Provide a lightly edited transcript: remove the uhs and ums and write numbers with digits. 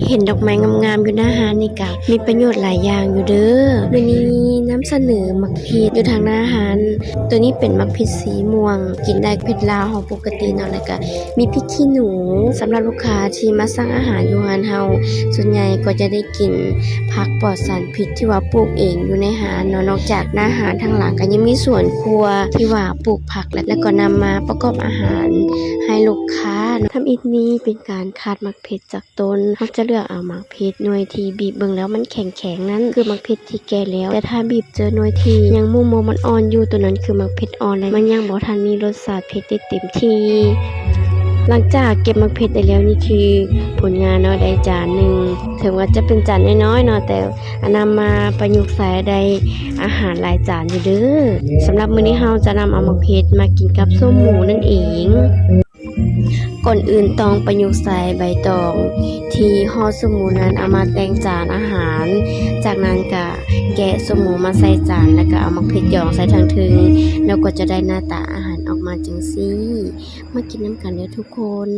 เห็นดอกไม้งามๆอยู่หน้าหาดนี่กะมีประโยชน์หลายอย่างอยู่เด้อมื้อนี้นำเสนอมักพริกอยู่ทางหน้าหาดตัวนี้เป็นมักพริกสีม่วงกินได้เผ็ดลาวของปกติเนาะแล้วก็มีพริกขี้หนูสำหรับลูกค้าที่มาสั่งอาหารอยู่ร้านเฮาส่วนใหญ่ก็จะได้กินผักปลอดสารพิษที่ว่าปลูกเองอยู่ในหาดเนาะนอกจากหน้าหาดทางหลังก็ยังมีสวนครัวที่ว่าปลูกผักแล้วก็นำมาประกอบอาหารให้ลูกค้าทำอีกนี้เป็นการคัดมักเผ็ดจากต้นเราจะเลือกเอามักเผ็ดหน่วยที่บีบเบิ่งแล้วมันแข็งๆนั้นคือมักเผ็ดที่แก่แล้วแต่ถ้าบีบเจอหน่วยที่ยังมุมมันอ่อนอยู่ตัวนั้นคือมักเผ็ดอ่อนและมันยังบ่ทันมีรสชาติเผ็ดได้เต็มที่หลังจากเก็บมักเผ็ดได้แล้วนี่คือผลงานเนาะได้จานหนึ่งถึงว่าจะเป็นจานน้อยๆเนาะแต่นำมาประยุกต์ใช้ได้อาหารหลายจานอยู่เด้อสำหรับมื้อนี้เราจะนำเอามักเผ็ดมากินกับส้มหมูนั่นเองก่อนอื่นต้องประยุกต์ใส่ใบตองที่ห่อส้มหมูนั้นเอามาแต่งจานอาหารจากนั้นก็แกะส้มหมูมาใส่จานแล้วก็เอามักเผ็ดหยองใส่ทางถึงแล้วก็จะได้หน้าตาอาหารออกมาจังซี่มากินน้ำกันเด้อทุกคน